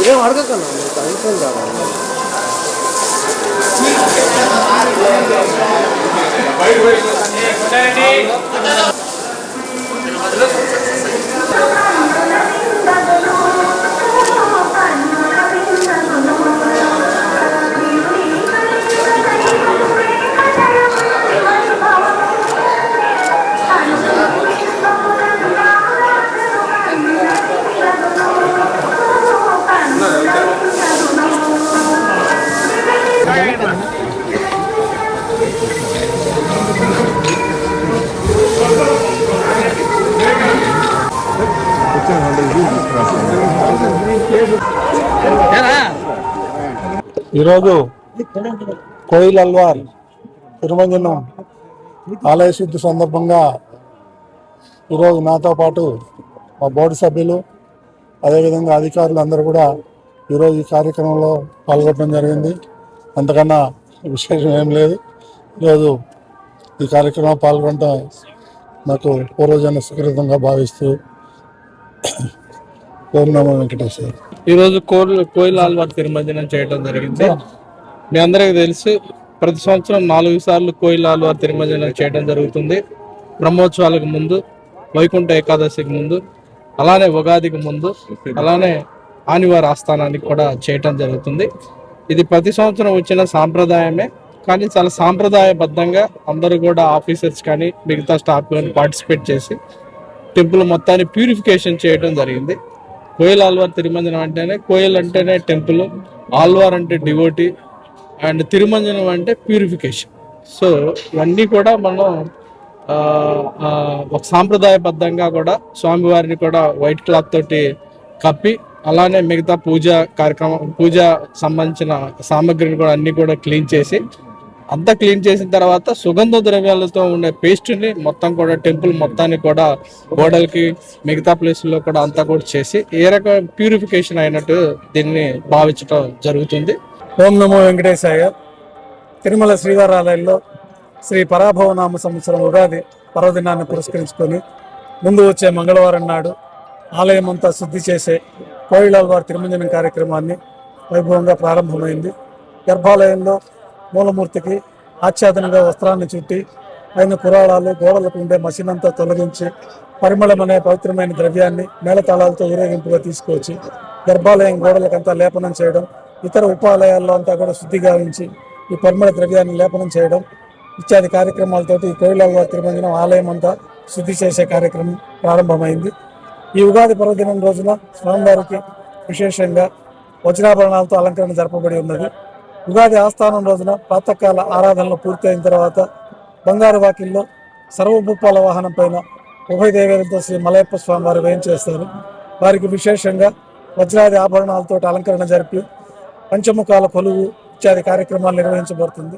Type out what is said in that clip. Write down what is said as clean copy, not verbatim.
ఏం అడగకన్నా మీకు ఈరోజు కోయిల్ అల్వార్ తిరుమంజనం ఆలయ శుద్ధి సందర్భంగా ఈరోజు నాతో పాటు మా బోర్డు సభ్యులు అదేవిధంగా అధికారులు అందరూ కూడా ఈరోజు ఈ కార్యక్రమంలో పాల్గొనడం జరిగింది. అంతకన్నా విశేషం ఏం లేదు. ఈరోజు ఈ కార్యక్రమం పాల్గొనడం నాకు పూర్వజన్మ సుకృతంగా భావిస్తూ ఓం నమో వెంకటేశ్వర. ఈరోజు కోయిల్ అల్వార్ తిరుమంజనం చేయడం జరిగింది. మీ అందరికీ తెలుసు, ప్రతి సంవత్సరం 4 సార్లు కోయిల్ అల్వార్ తిరుమంజనం చేయడం జరుగుతుంది. బ్రహ్మోత్సవాలకు ముందు, వైకుంఠ ఏకాదశికి ముందు, అలానే ఉగాదికి ముందు, అలానే ఆనివారి ఆస్థానానికి కూడా చేయటం జరుగుతుంది. ఇది ప్రతి సంవత్సరం వచ్చిన సాంప్రదాయమే, కానీ చాలా సాంప్రదాయబద్ధంగా అందరూ కూడా ఆఫీసర్స్ కానీ మిగతా స్టాఫ్ కానీ పార్టిసిపేట్ చేసి టెంపుల్ మొత్తాన్ని ప్యూరిఫికేషన్ చేయడం జరిగింది. కోయిల్ ఆల్వార్ తిరుమంజనం అంటేనే, కోయిల్ అంటేనే టెంపుల్, ఆల్వార్ అంటే డివోటీ, అండ్ తిరుమంజనం అంటే ప్యూరిఫికేషన్. సో ఇవన్నీ కూడా మనం ఒక సాంప్రదాయబద్ధంగా కూడా స్వామివారిని కూడా వైట్ క్లాత్ తోటి కప్పి, అలానే మిగతా పూజ సంబంధించిన సామాగ్రిని కూడా అన్ని కూడా క్లీన్ చేసి, అంతా క్లీన్ చేసిన తర్వాత సుగంధ ద్రవ్యాలతో ఉండే పేస్ట్ని మొత్తం కూడా టెంపుల్ మొత్తాన్ని కూడా గోడలకి మిగతా ప్లేసుల్లో కూడా అంతా కూడా చేసి ఏ రకమైన ప్యూరిఫికేషన్ అయినట్టు దీన్ని భావించడం జరుగుతుంది. ఓం నమో వెంకటేశాయ. తిరుమల శ్రీవారాలయంలో శ్రీ పరాభవనామ సంవత్సరం ఉగాది పర్వదినాన్ని పురస్కరించుకొని ముందు వచ్చే మంగళవారం నాడు ఆలయం అంతా శుద్ధి చేసే కోయిల్ అల్వార్ తిరుమంజనం కార్యక్రమాన్ని వైభవంగా ప్రారంభమైంది. గర్భాలయంలో మూలమూర్తికి ఆచ్ఛాదనగా వస్త్రాన్ని చుట్టి పైన పురాణాలు గోడలకు ఉండే మసినంతా తొలగించి పరిమళం అనే పవిత్రమైన ద్రవ్యాన్ని మేళతాళాలతో ఊరేగింపుగా తీసుకొచ్చి గర్భాలయం గోడలకంతా లేపనం చేయడం, ఇతర ఉపాలయాల్లో అంతా కూడా శుద్ధి గావించి ఈ పరిమళ ద్రవ్యాన్ని లేపనం చేయడం ఇత్యాది కార్యక్రమాలతోటి ఈ కోయిల్ అల్వార్ తిరుమంజనం ఆలయం అంతా శుద్ధి చేసే కార్యక్రమం ప్రారంభమైంది. ఈ ఉగాది పర్వదినం రోజున స్వామివారికి విశేషంగా వజ్రాభరణాలతో అలంకరణ జరపబడి ఉన్నది. ఉగాది ఆస్థానం రోజున ప్రాతకాల ఆరాధనలు పూర్తయిన తర్వాత బంగారు వాకిల్లో సర్వభూపాల వాహనం పైన ఉభయ దేవేలతో శ్రీ మలయప్ప స్వామి వారు వేయించేస్తారు. వారికి విశేషంగా వజ్రాది ఆభరణాలతో అలంకరణ జరిపి పంచముఖాల కొలువు ఇత్యాది కార్యక్రమాలు నిర్వహించబడుతుంది.